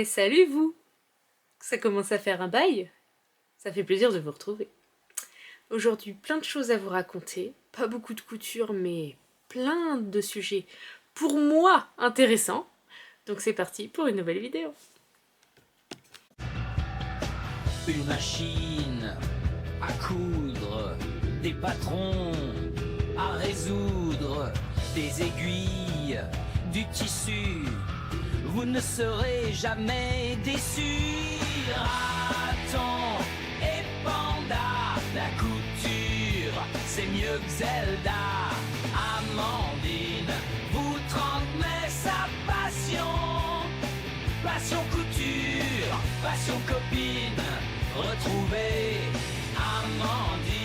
Et salut vous! Ça commence à faire un bail. Ça fait plaisir de vous retrouver. Aujourd'hui, plein de choses à vous raconter. Pas beaucoup de couture, mais plein de sujets pour moi intéressants. Donc c'est parti pour une nouvelle vidéo. Une machine à coudre, des patrons à résoudre, des aiguilles, du tissu. Vous ne serez jamais déçus. Raton et Panda, la couture, c'est mieux que Zelda. Amandine vous transmet sa passion. Passion couture, passion copine, retrouvez Amandine.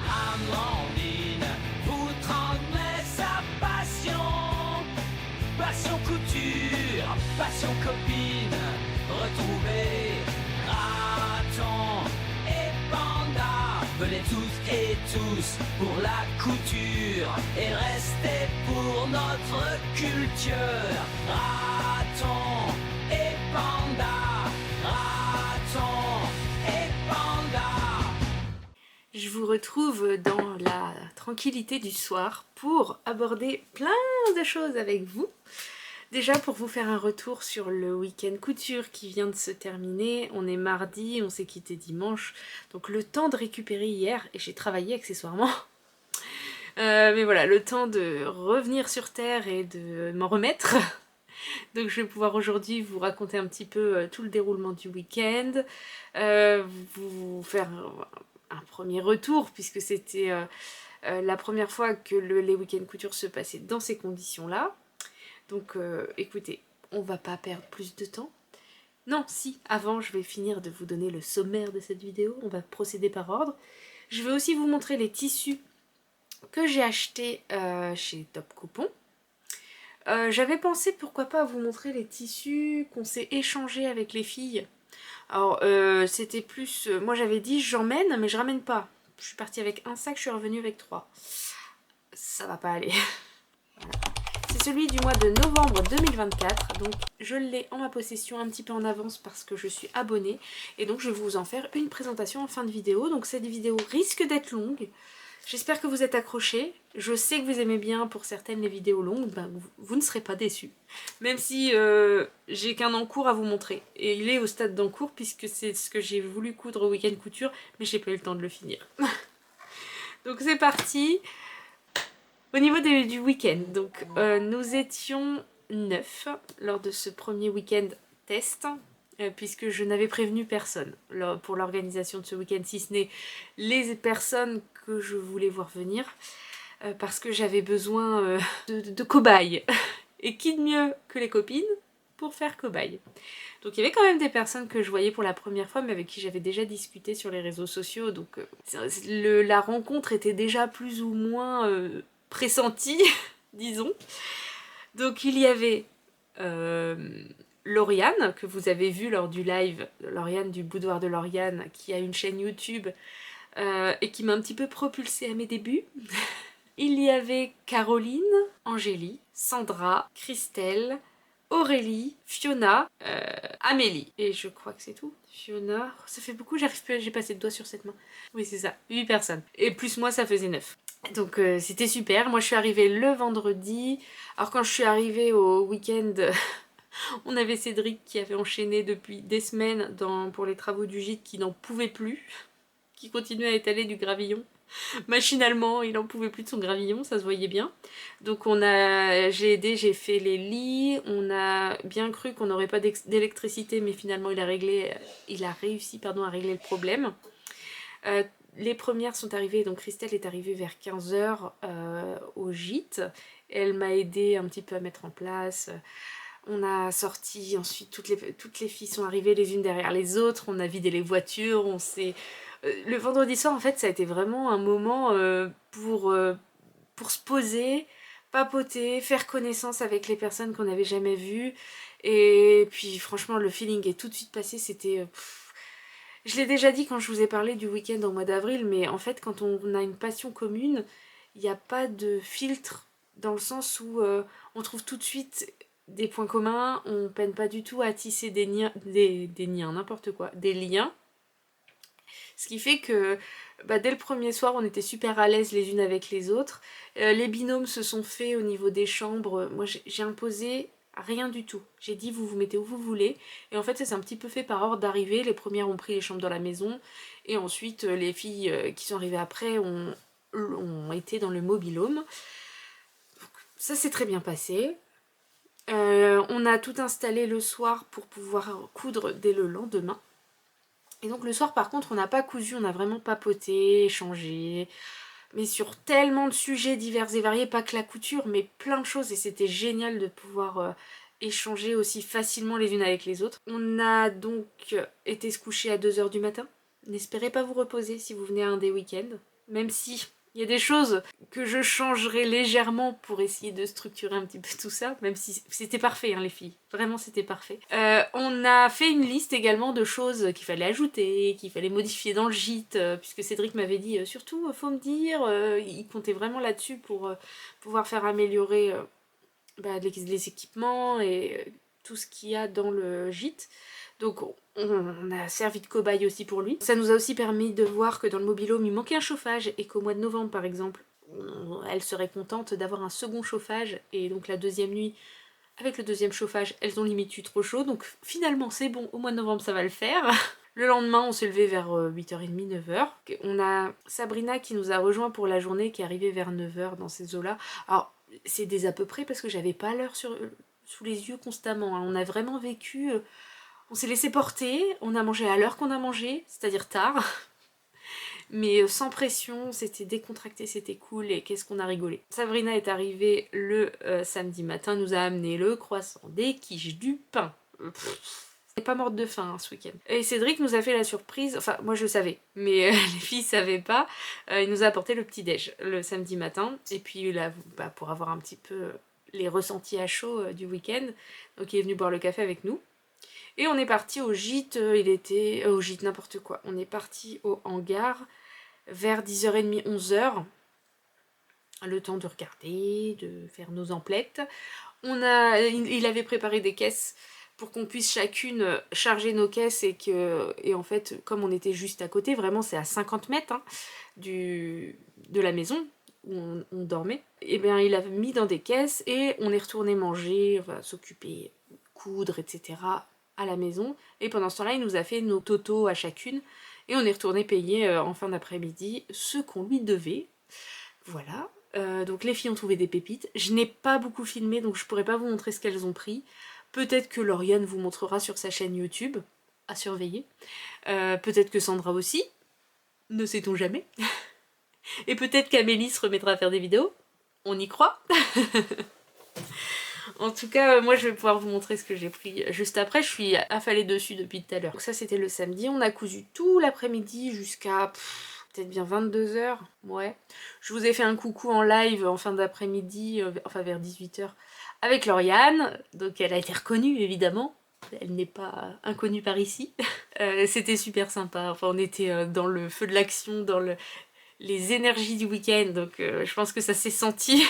Amandine vous transmet sa passion. Passion couture, passion copine, retrouvez Raton et Panda. Venez toutes et tous pour la couture et restez pour notre culture. Raton et Panda, Raton et Panda. Je vous retrouve dans la tranquillité du soir pour aborder plein de choses avec vous. Déjà pour vous faire un retour sur le week-end couture qui vient de se terminer. On est mardi, on s'est quitté dimanche, donc le temps de récupérer hier, et j'ai travaillé accessoirement. Mais voilà, le temps de revenir sur terre et de m'en remettre. Donc je vais pouvoir aujourd'hui vous raconter un petit peu tout le déroulement du week-end, vous faire un premier retour puisque c'était la première fois que les week-ends couture se passaient dans ces conditions-là. Donc écoutez, on va pas perdre plus de temps. Non, si, avant je vais finir de vous donner le sommaire de cette vidéo, on va procéder par ordre. Je vais aussi vous montrer les tissus que j'ai achetés chez Top Coupon. J'avais pensé pourquoi pas vous montrer les tissus qu'on s'est échangés avec les filles. Alors c'était plus... moi j'avais dit j'emmène mais je ramène pas. Je suis partie avec un sac, je suis revenue avec 3. Ça va pas aller. Voilà. C'est celui du mois de novembre 2024, donc je l'ai en ma possession un petit peu en avance parce que je suis abonnée. Et donc je vais vous en faire une présentation en fin de vidéo. Donc cette vidéo risque d'être longue. J'espère que vous êtes accrochés. Je sais que vous aimez bien pour certaines les vidéos longues, ben, vous ne serez pas déçus. Même si j'ai qu'un encours à vous montrer. Et il est au stade d'encours puisque c'est ce que j'ai voulu coudre au week-end couture, mais j'ai pas eu le temps de le finir. Donc c'est parti. Au niveau du week-end, donc nous étions 9 lors de ce premier week-end test. Puisque je n'avais prévenu personne pour l'organisation de ce week-end, si ce n'est les personnes que je voulais voir venir, parce que j'avais besoin de cobayes. Et qui de mieux que les copines pour faire cobaye. Donc il y avait quand même des personnes que je voyais pour la première fois, mais avec qui j'avais déjà discuté sur les réseaux sociaux, donc la rencontre était déjà plus ou moins pressentie, disons. Donc il y avait... Lauriane, que vous avez vu lors du live, Lauriane du boudoir de Lauriane, qui a une chaîne YouTube et qui m'a un petit peu propulsée à mes débuts. Il y avait Caroline, Angélie, Sandra, Christelle, Aurélie, Fiona, Amélie. Et je crois que c'est tout. Fiona, ça fait beaucoup, j'arrive plus, j'ai passé le doigt sur cette main. Oui c'est ça, 8 personnes. Et plus moi ça faisait 9. Donc c'était super, moi je suis arrivée le vendredi. Alors quand je suis arrivée au week-end... On avait Cédric qui avait enchaîné depuis des semaines pour les travaux du gîte, qui n'en pouvait plus, qui continuait à étaler du gravillon. Machinalement, il n'en pouvait plus de son gravillon, ça se voyait bien. Donc j'ai aidé, j'ai fait les lits, on a bien cru qu'on n'aurait pas d'électricité, mais finalement il a réussi à régler le problème. Les premières sont arrivées, donc Christelle est arrivée vers 15h au gîte. Elle m'a aidé un petit peu à mettre en place... On a sorti, ensuite toutes les filles sont arrivées les unes derrière les autres, on a vidé les voitures, on s'est... Le vendredi soir en fait ça a été vraiment un moment pour se poser, papoter, faire connaissance avec les personnes qu'on n'avait jamais vues. Et puis franchement le feeling est tout de suite passé, c'était... Je l'ai déjà dit quand je vous ai parlé du week-end au mois d'avril, mais en fait quand on a une passion commune, il n'y a pas de filtre dans le sens où on trouve tout de suite des points communs, on peine pas du tout à tisser des liens, n'importe quoi, des liens. Ce qui fait que dès le premier soir, on était super à l'aise les unes avec les autres. Les binômes se sont faits au niveau des chambres. Moi, j'ai imposé rien du tout. J'ai dit, vous vous mettez où vous voulez. Et en fait, ça s'est un petit peu fait par ordre d'arrivée. Les premières ont pris les chambres dans la maison. Et ensuite, les filles qui sont arrivées après ont été dans le mobil-home. Ça s'est très bien passé. On a tout installé le soir pour pouvoir coudre dès le lendemain. Et donc le soir par contre on n'a pas cousu, on a vraiment papoté, échangé, mais sur tellement de sujets divers et variés, pas que la couture, mais plein de choses, et c'était génial de pouvoir échanger aussi facilement les unes avec les autres. On a donc été se coucher à 2 h du matin. N'espérez pas vous reposer si vous venez à un des week-ends, même si il y a des choses que je changerai légèrement pour essayer de structurer un petit peu tout ça, même si c'était parfait, hein, les filles. Vraiment, c'était parfait. On a fait une liste également de choses qu'il fallait ajouter, qu'il fallait modifier dans le gîte, puisque Cédric m'avait dit surtout, faut me dire, il comptait vraiment là-dessus pour pouvoir faire améliorer les équipements et tout ce qu'il y a dans le gîte. Donc on a servi de cobaye aussi pour lui. Ça nous a aussi permis de voir que dans le mobil-home il manquait un chauffage et qu'au mois de novembre par exemple, elle serait contente d'avoir un second chauffage, et donc la deuxième nuit avec le deuxième chauffage elles ont limite eu trop chaud, donc finalement c'est bon, au mois de novembre ça va le faire. Le lendemain on s'est levé vers 8h30, 9h. On a Sabrina qui nous a rejoint pour la journée, qui est arrivée vers 9h dans ces eaux là. Alors c'est des à peu près parce que j'avais pas l'heure sous les yeux constamment, hein. On a vraiment vécu... on s'est laissé porter, on a mangé à l'heure qu'on a mangé, c'est-à-dire tard. Mais sans pression, c'était décontracté, c'était cool, et qu'est-ce qu'on a rigolé. Sabrina est arrivée le samedi matin, nous a amené le croissant, des quiches, du pain. Elle n'est pas morte de faim, hein, ce week-end. Et Cédric nous a fait la surprise, enfin moi je le savais, mais les filles savaient pas. Il nous a apporté le petit-déj le samedi matin, et puis là, pour avoir un petit peu les ressentis à chaud du week-end, donc il est venu boire le café avec nous. Et on est parti au gîte, il était... au gîte, n'importe quoi. On est parti au hangar vers 10h30, 11h. Le temps de regarder, de faire nos emplettes. Il avait préparé des caisses pour qu'on puisse chacune charger nos caisses, et en fait, comme on était juste à côté, vraiment c'est à 50 mètres hein, de la maison où on dormait, et bien il a mis dans des caisses et on est retourné manger, enfin, s'occuper, coudre, etc. à la maison, et pendant ce temps-là il nous a fait nos totos à chacune et on est retourné payer en fin d'après-midi ce qu'on lui devait. Voilà. Donc les filles ont trouvé des pépites. Je n'ai pas beaucoup filmé donc je pourrais pas vous montrer ce qu'elles ont pris. Peut-être que Lauriane vous montrera sur sa chaîne YouTube, à surveiller. Peut-être que Sandra aussi, ne sait-on jamais. Et peut-être qu'Amélie se remettra à faire des vidéos, on y croit. En tout cas, moi je vais pouvoir vous montrer ce que j'ai pris juste après. Je suis affalée dessus depuis tout à l'heure. Donc ça c'était le samedi, on a cousu tout l'après-midi jusqu'à peut-être bien 22h. Ouais. Je vous ai fait un coucou en live en fin d'après-midi, enfin vers 18h, avec Lauriane. Donc elle a été reconnue évidemment. Elle n'est pas inconnue par ici. C'était super sympa. Enfin on était dans le feu de l'action, dans les énergies du week-end. Donc je pense que ça s'est senti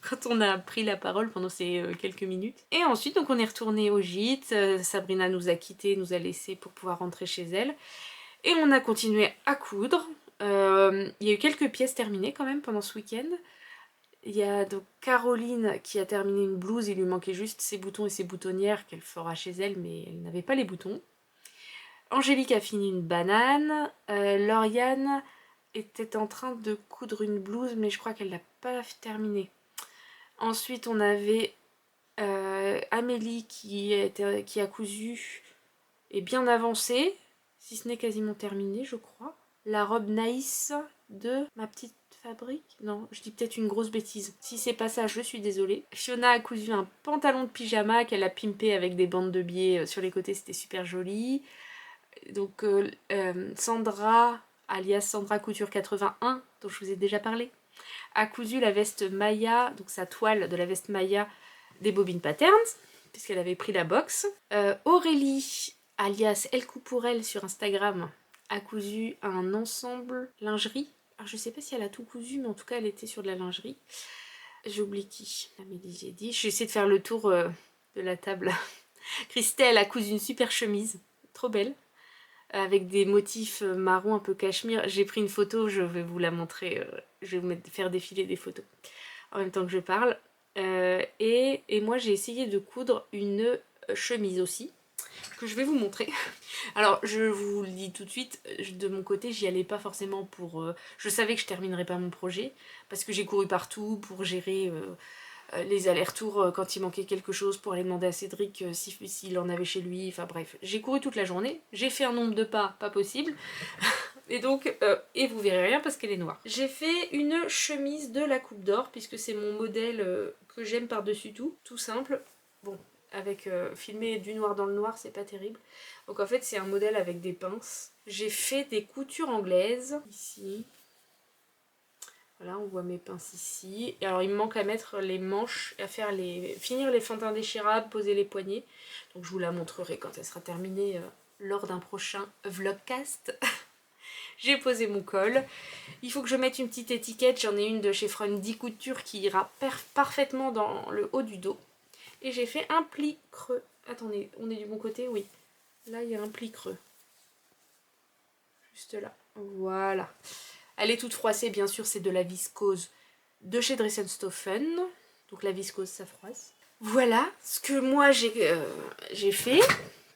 quand on a pris la parole pendant ces quelques minutes. Et ensuite, donc on est retourné au gîte, Sabrina nous a quittés, nous a laissés pour pouvoir rentrer chez elle. Et on a continué à coudre. Il y a eu quelques pièces terminées quand même pendant ce week-end. Il y a donc Caroline qui a terminé une blouse, il lui manquait juste ses boutons et ses boutonnières qu'elle fera chez elle, mais elle n'avait pas les boutons. Angélique a fini une banane. Lauriane était en train de coudre une blouse, mais je crois qu'elle l'a pas terminée. Ensuite, on avait Amélie qui a cousu et bien avancé, si ce n'est quasiment terminé, je crois. La robe Naïs de ma petite fabrique. Non, je dis peut-être une grosse bêtise. Si c'est pas ça, je suis désolée. Fiona a cousu un pantalon de pyjama qu'elle a pimpé avec des bandes de biais sur les côtés, c'était super joli. Donc Sandra, alias Sandra Couture 81, dont je vous ai déjà parlé, a cousu la veste Maya, donc sa toile de la veste Maya des Bobines Patterns, puisqu'elle avait pris la box. Aurélie, alias Elle Coupe pour Elle sur Instagram, a cousu un ensemble lingerie. Alors je sais pas si elle a tout cousu, mais en tout cas elle était sur de la lingerie. J'oublie qui. Amélie, j'ai dit. Je vais essayer de faire le tour de la table. Christelle a cousu une super chemise, trop belle, avec des motifs marron un peu cachemire. J'ai pris une photo, je vais vous la montrer. Je vais faire défiler des photos en même temps que je parle. Et moi j'ai essayé de coudre une chemise aussi, que je vais vous montrer. Alors je vous le dis tout de suite, de mon côté j'y allais pas forcément pour... je savais que je terminerais pas mon projet, parce que j'ai couru partout pour gérer les allers-retours quand il manquait quelque chose, pour aller demander à Cédric s'il en avait chez lui, enfin bref. J'ai couru toute la journée, j'ai fait un nombre de pas pas possible, et donc, et vous verrez rien parce qu'elle est noire. J'ai fait une chemise de la Coupe d'Or, puisque c'est mon modèle que j'aime par-dessus tout simple. Bon, avec filmer du noir dans le noir, c'est pas terrible. Donc en fait, c'est un modèle avec des pinces. J'ai fait des coutures anglaises, ici. Voilà, on voit mes pinces ici. Et alors il me manque à mettre les manches, à faire finir les fendants déchirables, poser les poignets. Donc je vous la montrerai quand elle sera terminée lors d'un prochain vlogcast. J'ai posé mon col. Il faut que je mette une petite étiquette. J'en ai une de chez Freundy Couture qui ira parfaitement dans le haut du dos. Et j'ai fait un pli creux. Attendez, on est du bon côté? Oui. Là, il y a un pli creux. Juste là. Voilà. Elle est toute froissée, bien sûr, c'est de la viscose de chez Dressenstoffen. Donc la viscose, ça froisse. Voilà ce que moi j'ai fait.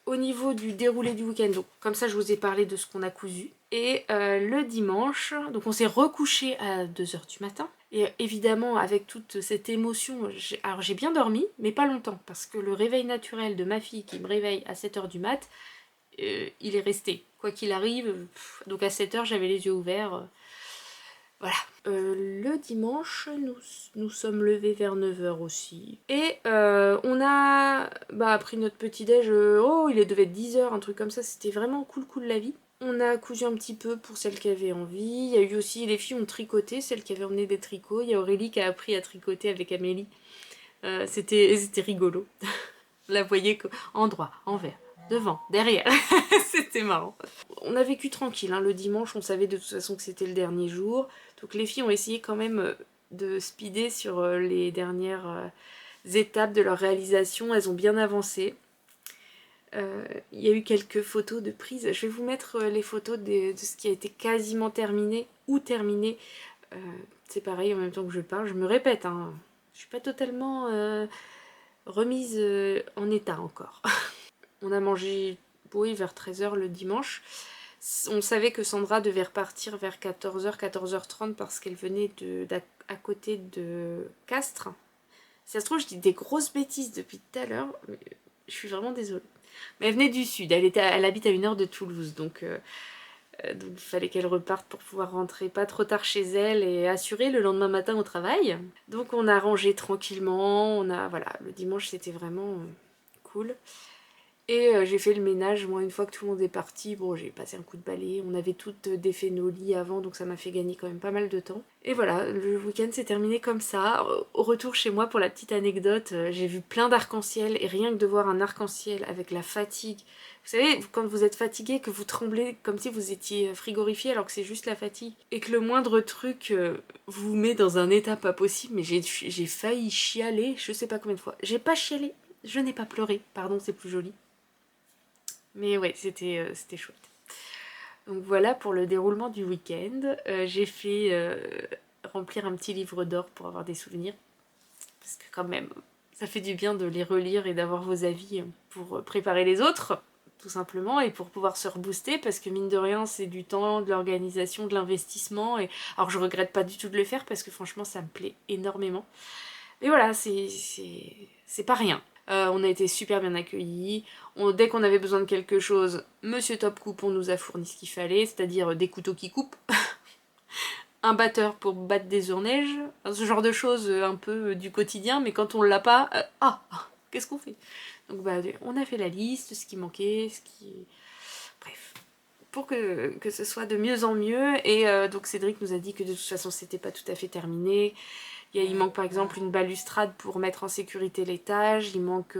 Au niveau du déroulé du week-end, donc comme ça je vous ai parlé de ce qu'on a cousu. Et le dimanche, donc on s'est recouché à 2h du matin. Et évidemment avec toute cette émotion, alors j'ai bien dormi, mais pas longtemps. Parce que le réveil naturel de ma fille qui me réveille à 7h du mat, il est resté. Quoi qu'il arrive, donc à 7h j'avais les yeux ouverts. Voilà. Le dimanche, nous sommes levés vers 9h aussi. Et on a pris notre petit-déj, il devait être 10h, un truc comme ça, c'était vraiment cool la vie. On a cousu un petit peu pour celles qui avaient envie. Il y a eu aussi, les filles ont tricoté, celles qui avaient emmené des tricots. Il y a Aurélie qui a appris à tricoter avec Amélie. C'était rigolo. La voyez endroit, envers, devant, derrière. C'était marrant. On a vécu tranquille, hein. Le dimanche, on savait de toute façon que c'était le dernier jour. Donc les filles ont essayé quand même de speeder sur les dernières étapes de leur réalisation. Elles ont bien avancé. Il y a eu quelques photos de prise. Je vais vous mettre les photos de ce qui a été quasiment terminé ou terminé. C'est pareil, en même temps que je parle, je me répète, hein. Je suis pas totalement remise en état encore. On a mangé, oui, vers 13h le dimanche. On savait que Sandra devait repartir vers 14h, 14h30 parce qu'elle venait à côté de Castres. Si ça se trouve, je dis des grosses bêtises depuis tout à l'heure. Je suis vraiment désolée. Mais elle venait du sud, elle habite à 1h de Toulouse, donc il fallait qu'elle reparte pour pouvoir rentrer pas trop tard chez elle et assurer le lendemain matin au travail. Donc on a rangé tranquillement, voilà, le dimanche c'était vraiment cool. Et j'ai fait le ménage, moi une fois que tout le monde est parti, bon j'ai passé un coup de balai, on avait toutes défait nos lits avant donc ça m'a fait gagner quand même pas mal de temps. Et voilà, le week-end s'est terminé comme ça. Au retour chez moi, pour la petite anecdote, j'ai vu plein d'arc-en-ciel et rien que de voir un arc-en-ciel avec la fatigue. Vous savez, quand vous êtes fatigué, que vous tremblez comme si vous étiez frigorifié alors que c'est juste la fatigue. Et que le moindre truc vous met dans un état pas possible, mais j'ai failli chialer, je sais pas combien de fois. J'ai pas chialé, je n'ai pas pleuré, pardon c'est plus joli. Mais ouais, c'était chouette. Donc voilà pour le déroulement du week-end. J'ai fait remplir un petit livre d'or pour avoir des souvenirs. Parce que quand même, ça fait du bien de les relire et d'avoir vos avis pour préparer les autres, tout simplement, et pour pouvoir se rebooster, parce que mine de rien, c'est du temps, de l'organisation, de l'investissement. Et alors je regrette pas du tout de le faire, parce que franchement, ça me plaît énormément. Mais voilà, c'est pas rien. On a été super bien accueillis. Dès qu'on avait besoin de quelque chose, Monsieur Top Coupe, on nous a fourni ce qu'il fallait, c'est-à-dire des couteaux qui coupent, un batteur pour battre des ourneige, ce genre de choses un peu du quotidien, mais quand on l'a pas, qu'est-ce qu'on fait? Donc on a fait la liste, ce qui manquait, bref, pour que ce soit de mieux en mieux. Et donc Cédric nous a dit que de toute façon c'était pas tout à fait terminé. Il manque par exemple une balustrade pour mettre en sécurité l'étage, il manque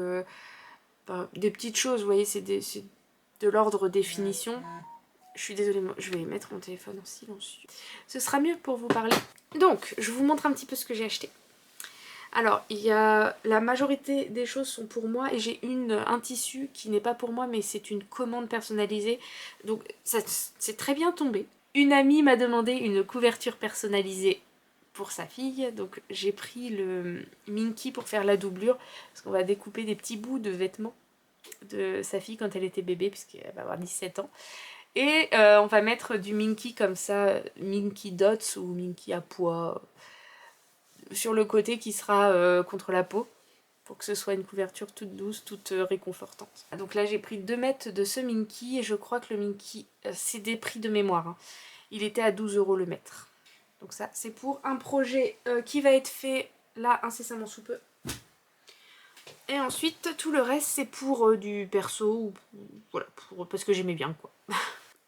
des petites choses, vous voyez, c'est de l'ordre définition. Je suis désolée, je vais mettre mon téléphone en silencieux. Ce sera mieux pour vous parler. Donc, je vous montre un petit peu ce que j'ai acheté. Alors, la majorité des choses sont pour moi et j'ai un tissu qui n'est pas pour moi mais c'est une commande personnalisée. Donc c'est très bien tombé. Une amie m'a demandé une couverture personnalisée pour sa fille. Donc j'ai pris le Minky pour faire la doublure parce qu'on va découper des petits bouts de vêtements de sa fille quand elle était bébé puisqu'elle va avoir 17 ans. Et on va mettre du Minky comme ça, Minky Dots ou Minky à pois sur le côté qui sera contre la peau pour que ce soit une couverture toute douce, toute réconfortante. Donc là j'ai pris 2 mètres de ce Minky et je crois que le Minky, c'est des prix de mémoire, hein. Il était à 12 € le mètre. Donc ça c'est pour un projet qui va être fait là incessamment sous peu. Et ensuite tout le reste c'est pour du perso, ou voilà, parce que j'aimais bien quoi.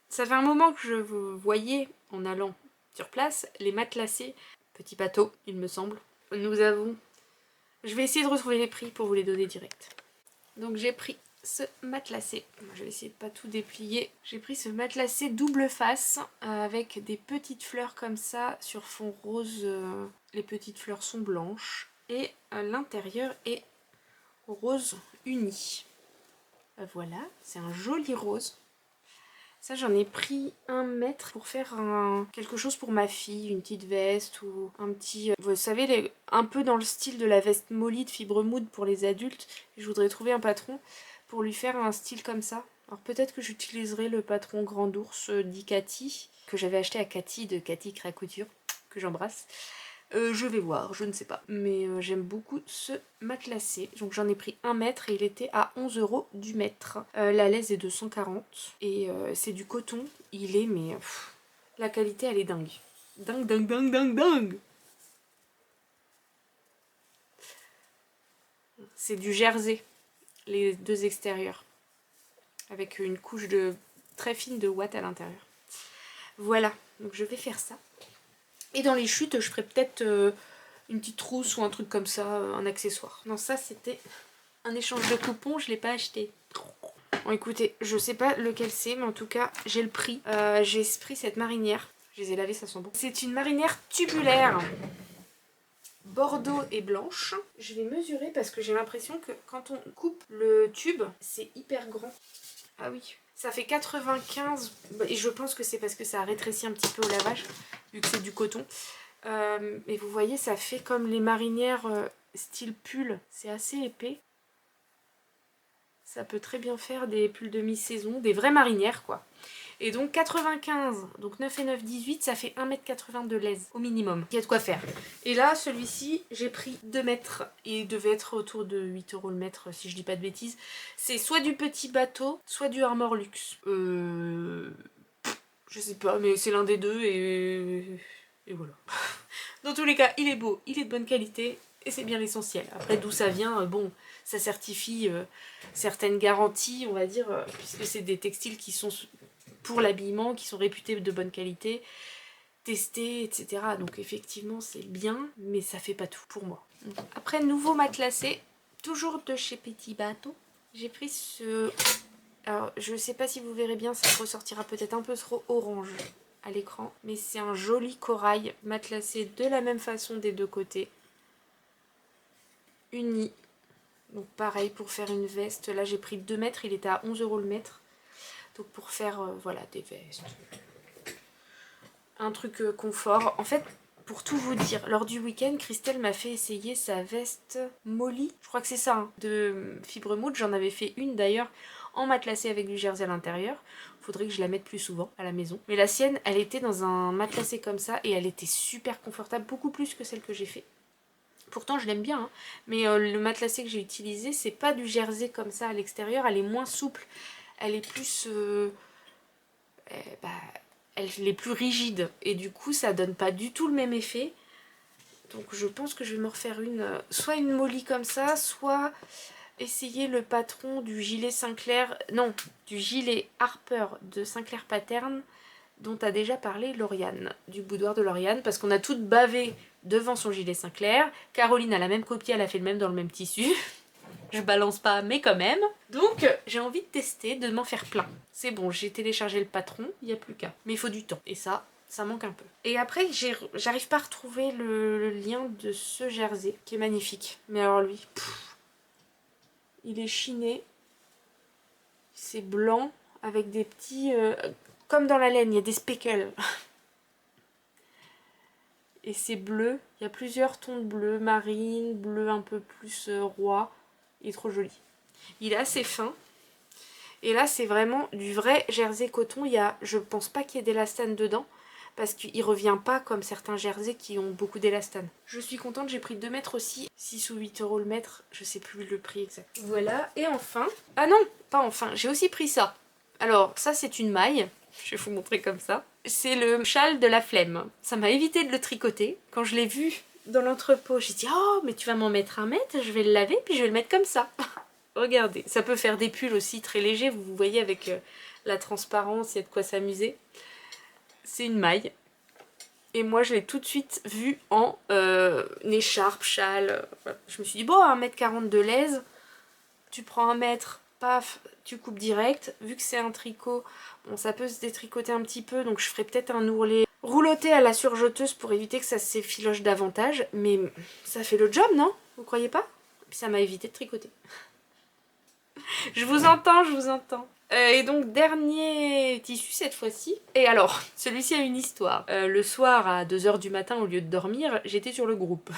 Ça fait un moment que je voyais en allant sur place les matelassés. Petit bateau, il me semble. Nous avons... Je vais essayer de retrouver les prix pour vous les donner direct. Donc j'ai pris ce matelassé. Je vais essayer de pas tout déplier. J'ai pris ce matelassé double face avec des petites fleurs comme ça sur fond rose. Les petites fleurs sont blanches. Et l'intérieur est rose uni. Voilà, c'est un joli rose. Ça j'en ai pris 1 mètre pour faire quelque chose pour ma fille, une petite veste ou un petit... vous savez, un peu dans le style de la veste Molly de Fibre Mood pour les adultes. Je voudrais trouver un patron pour lui faire un style comme ça. Alors peut-être que j'utiliserai le patron Grand Ours d'Icati, que j'avais acheté à Cathy de Cathy Créa Couture, que j'embrasse. Je vais voir, je ne sais pas. Mais j'aime beaucoup ce matelassé. Donc j'en ai pris 1 mètre et il était à 11 € du mètre. La laise est de 140 et c'est du coton. Il est, mais la qualité elle est dingue. Dingue, dingue, dingue, dingue, dingue. C'est du jersey, les 2 extérieurs. Avec une couche très fine de ouate à l'intérieur. Voilà, donc je vais faire ça. Et dans les chutes, je ferai peut-être une petite trousse ou un truc comme ça, un accessoire. Non, ça c'était un échange de coupons, je ne l'ai pas acheté. Bon écoutez, je sais pas lequel c'est, mais en tout cas j'ai le prix. J'ai pris cette marinière, je les ai lavées, ça sent bon. C'est une marinière tubulaire, bordeaux et blanche. Je vais mesurer parce que j'ai l'impression que quand on coupe le tube, c'est hyper grand. Ah oui, ça fait 95, et je pense que c'est parce que ça a rétréci un petit peu au lavage, vu que c'est du coton. Et vous voyez, ça fait comme les marinières style pull, c'est assez épais. Ça peut très bien faire des pulls de mi-saison, des vraies marinières quoi. Et donc 95, donc 9 et 9, 18, ça fait 1,80 m de laise au minimum. Il y a de quoi faire. Et là, celui-ci, j'ai pris 2 mètres. Et il devait être autour de 8 € le mètre, si je dis pas de bêtises. C'est soit du petit bateau, soit du Armor Luxe. Je sais pas, mais c'est l'un des deux et voilà. Dans tous les cas, il est beau, il est de bonne qualité. Et c'est bien l'essentiel. Après, d'où ça vient, bon, ça certifie certaines garanties, on va dire, puisque c'est des textiles qui sont pour l'habillement, qui sont réputés de bonne qualité, testés, etc. Donc effectivement, c'est bien, mais ça fait pas tout pour moi. Après, nouveau matelassé, toujours de chez Petit Bateau. J'ai pris ce... Alors, je sais pas si vous verrez bien, ça ressortira peut-être un peu trop orange à l'écran, mais c'est un joli corail matelassé de la même façon des deux côtés. Uni. Donc pareil pour faire une veste, là j'ai pris 2 mètres, il était à 11 € le mètre. Donc pour faire voilà des vestes, un truc confort. En fait, pour tout vous dire, lors du week-end, Christelle m'a fait essayer sa veste Molly, je crois que c'est ça, hein, de Fibre Mood. J'en avais fait une d'ailleurs en matelassé avec du jersey à l'intérieur. Faudrait que je la mette plus souvent à la maison. Mais la sienne, elle était dans un matelassé comme ça et elle était super confortable, beaucoup plus que celle que j'ai fait. Pourtant je l'aime bien, hein, mais le matelassé que j'ai utilisé, c'est pas du jersey comme ça à l'extérieur, elle est moins souple, elle est plus... elle est plus rigide et du coup ça donne pas du tout le même effet. Donc je pense que je vais me refaire soit une Molly comme ça, soit essayer le patron du gilet Sinclair, non, du gilet Harper de Sinclair Pattern dont a déjà parlé Lauriane, du boudoir de Lauriane, parce qu'on a toutes bavé devant son gilet Sinclair. Caroline a la même copie, elle a fait le même dans le même tissu. Je balance pas, mais quand même. Donc j'ai envie de tester, de m'en faire plein. C'est bon, j'ai téléchargé le patron, il n'y a plus qu'à. Mais il faut du temps. Et ça, ça manque un peu. Et après, j'arrive pas à retrouver le lien de ce jersey, qui est magnifique. Mais alors lui, il est chiné, c'est blanc, avec des petits... comme dans la laine, il y a des speckles. Et c'est bleu, il y a plusieurs tons de bleu, marine, bleu un peu plus roi. Il est trop joli. Il est assez fin. Et là, c'est vraiment du vrai jersey coton. Je pense pas qu'il y ait d'élastane dedans, parce qu'il revient pas comme certains jerseys qui ont beaucoup d'élastane. Je suis contente, j'ai pris 2 mètres aussi. 6 ou 8 euros le mètre, je sais plus le prix exact. Voilà, et enfin... Ah non, pas enfin, j'ai aussi pris ça. Alors, ça c'est une maille. Je vais vous montrer comme ça. C'est le châle de la flemme. Ça m'a évité de le tricoter. Quand je l'ai vu dans l'entrepôt, j'ai dit « Oh, mais tu vas m'en mettre 1 mètre, je vais le laver, puis je vais le mettre comme ça. » Regardez, ça peut faire des pulls aussi très légers, vous voyez avec la transparence, il y a de quoi s'amuser. C'est une maille. Et moi je l'ai tout de suite vu en écharpe, châle. Je me suis dit bon, 1m40 de l'aise, tu prends 1 mètre, paf, tu coupes direct. Vu que c'est un tricot, bon ça peut se détricoter un petit peu, donc je ferai peut-être un ourlet rouloté à la surjeteuse pour éviter que ça s'effiloche davantage. Mais ça fait le job, non? Vous croyez pas? Puis ça m'a évité de tricoter. Je vous entends, je vous entends. Et donc dernier tissu cette fois-ci. Et alors, celui-ci a une histoire. Le soir à 2 h du matin, au lieu de dormir, j'étais sur le groupe.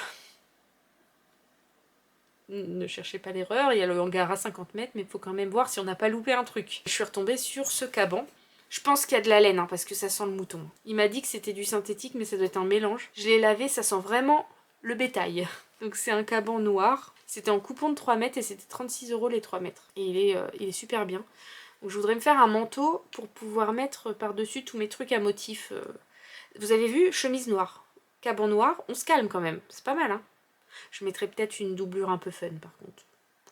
Ne cherchez pas l'erreur, il y a le hangar à 50 mètres, mais il faut quand même voir si on n'a pas loupé un truc. Je suis retombée sur ce caban. Je pense qu'il y a de la laine, hein, parce que ça sent le mouton. Il m'a dit que c'était du synthétique, mais ça doit être un mélange. Je l'ai lavé, ça sent vraiment le bétail. Donc c'est un caban noir. C'était en coupon de 3 mètres et c'était 36 € les 3 mètres. Et il est super bien. Donc je voudrais me faire un manteau pour pouvoir mettre par-dessus tous mes trucs à motifs. Vous avez vu, chemise noire, caban noir, on se calme quand même. C'est pas mal, hein. Je mettrai peut-être une doublure un peu fun par contre.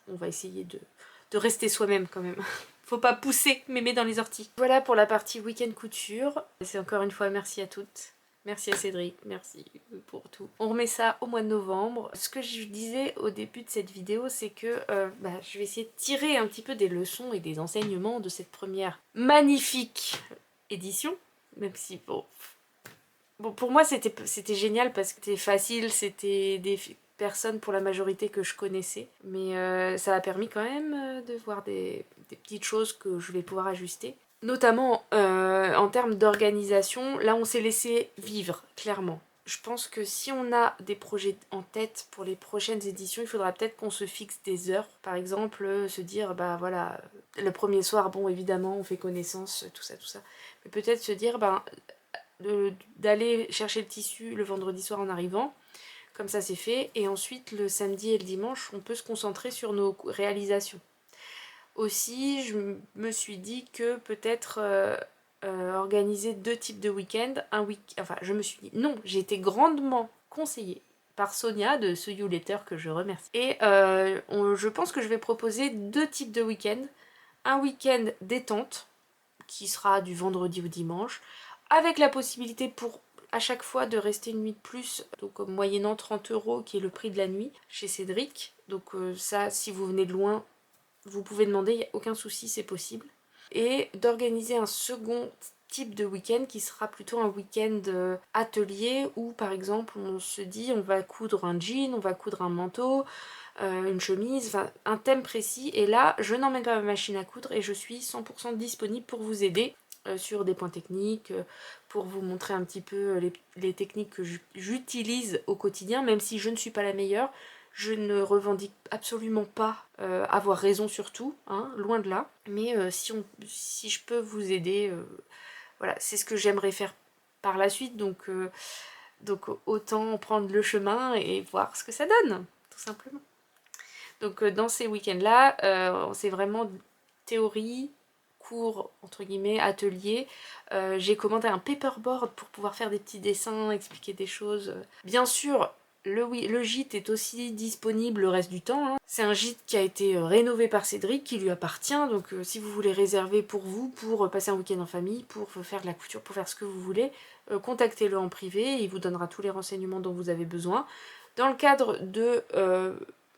On va essayer de rester soi-même quand même. Faut pas pousser mémé dans les orties. Voilà pour la partie week-end couture. C'est encore une fois merci à toutes. Merci à Cédric, merci pour tout. On remet ça au mois de novembre. Ce que je disais au début de cette vidéo, c'est que je vais essayer de tirer un petit peu des leçons et des enseignements de cette première magnifique édition. Même si, bon pour moi c'était génial parce que c'était facile, c'était des personnes pour la majorité que je connaissais. Mais ça a permis quand même de voir des petites choses que je vais pouvoir ajuster. Notamment en termes d'organisation, là on s'est laissé vivre, clairement. Je pense que si on a des projets en tête pour les prochaines éditions, il faudra peut-être qu'on se fixe des heures. Par exemple, se dire, bah voilà, le premier soir, bon évidemment on fait connaissance, tout ça. Mais peut-être se dire, d'aller chercher le tissu le vendredi soir en arrivant, comme ça c'est fait. Et ensuite le samedi et le dimanche, on peut se concentrer sur nos réalisations. Aussi, je me suis dit que peut-être organiser 2 types de week-end. Non, j'ai été grandement conseillée par Sonia de So You Later, que je remercie. Et je pense que je vais proposer 2 types de week-end. Un week-end détente, qui sera du vendredi au dimanche, avec la possibilité pour à chaque fois de rester une nuit de plus, donc moyennant 30 €, qui est le prix de la nuit, chez Cédric. Donc ça, si vous venez de loin, vous pouvez demander, il n'y a aucun souci, c'est possible. Et d'organiser un second type de week-end qui sera plutôt un week-end atelier où par exemple on se dit on va coudre un jean, on va coudre un manteau, une chemise, enfin un thème précis. Et là je n'emmène pas ma machine à coudre et je suis 100% disponible pour vous aider sur des points techniques, pour vous montrer un petit peu les techniques que j'utilise au quotidien, même si je ne suis pas la meilleure. Je ne revendique absolument pas avoir raison sur tout, hein, loin de là. Mais si je peux vous aider, voilà, c'est ce que j'aimerais faire par la suite. Donc autant prendre le chemin et voir ce que ça donne, tout simplement. Donc dans ces week-ends-là, c'est vraiment théorie, cours, entre guillemets, atelier. J'ai commandé un paperboard pour pouvoir faire des petits dessins, expliquer des choses. Bien sûr, le gîte est aussi disponible le reste du temps, hein. C'est un gîte qui a été rénové par Cédric, qui lui appartient, donc si vous voulez réserver pour vous, pour passer un week-end en famille, pour faire de la couture, pour faire ce que vous voulez, contactez-le en privé, il vous donnera tous les renseignements dont vous avez besoin. Dans le cadre de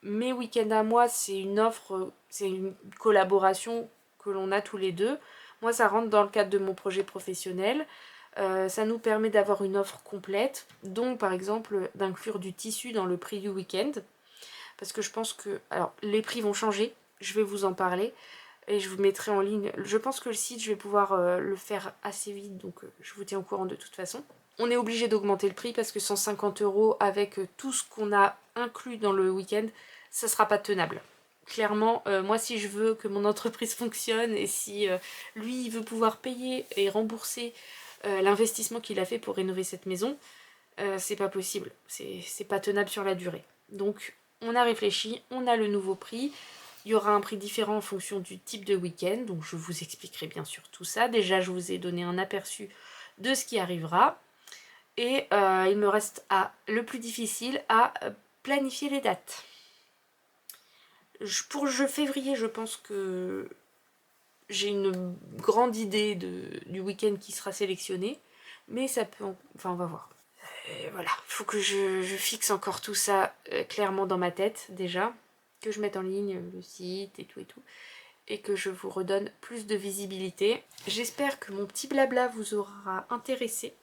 mes week-ends à moi, c'est une offre, c'est une collaboration que l'on a tous les deux. Moi ça rentre dans le cadre de mon projet professionnel. Ça nous permet d'avoir une offre complète, donc par exemple d'inclure du tissu dans le prix du week-end. Parce que je pense que... Alors, les prix vont changer, je vais vous en parler. Et je vous mettrai en ligne. Je pense que le site, je vais pouvoir le faire assez vite, donc je vous tiens au courant de toute façon. On est obligé d'augmenter le prix parce que 150 € avec tout ce qu'on a inclus dans le week-end, ça sera pas tenable. Clairement, moi si je veux que mon entreprise fonctionne et si lui il veut pouvoir payer et rembourser l'investissement qu'il a fait pour rénover cette maison, c'est pas possible, c'est pas tenable sur la durée. Donc on a réfléchi, on a le nouveau prix. Il y aura un prix différent en fonction du type de week-end, donc je vous expliquerai bien sûr tout ça. Déjà, je vous ai donné un aperçu de ce qui arrivera. Et il me reste le plus difficile à planifier les dates. Pour février, je pense que j'ai une grande idée du week-end qui sera sélectionné. Mais ça peut... Enfin, on va voir. Voilà, il faut que je fixe encore tout ça clairement dans ma tête déjà. Que je mette en ligne le site et tout et que je vous redonne plus de visibilité. J'espère que mon petit blabla vous aura intéressé,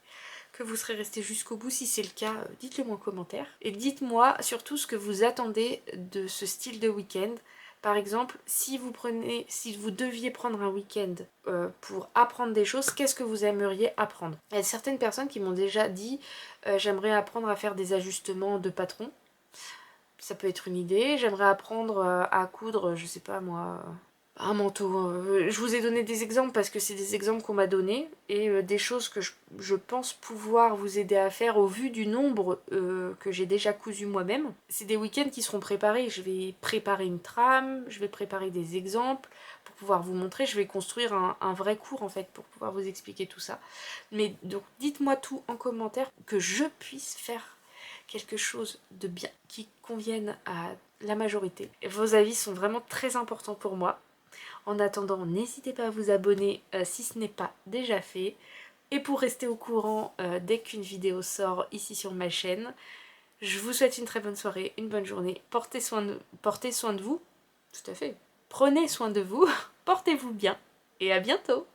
que vous serez resté jusqu'au bout. Si c'est le cas, dites-le moi en commentaire. Et dites-moi surtout ce que vous attendez de ce style de week-end. Par exemple, si vous deviez prendre un week-end pour apprendre des choses, qu'est-ce que vous aimeriez apprendre? Il y a certaines personnes qui m'ont déjà dit j'aimerais apprendre à faire des ajustements de patron. Ça peut être une idée. J'aimerais apprendre à coudre, je sais pas moi, un manteau. Je vous ai donné des exemples parce que c'est des exemples qu'on m'a donnés et des choses que je pense pouvoir vous aider à faire au vu du nombre que j'ai déjà cousu moi-même. C'est des week-ends qui seront préparés. Je vais préparer une trame, je vais préparer des exemples pour pouvoir vous montrer. Je vais construire un vrai cours en fait pour pouvoir vous expliquer tout ça. Mais donc dites-moi tout en commentaire que je puisse faire quelque chose de bien, qui convienne à la majorité. Vos avis sont vraiment très importants pour moi. En attendant, n'hésitez pas à vous abonner si ce n'est pas déjà fait. Et pour rester au courant dès qu'une vidéo sort ici sur ma chaîne, je vous souhaite une très bonne soirée, une bonne journée. Portez soin de vous, tout à fait. Prenez soin de vous, portez-vous bien et à bientôt.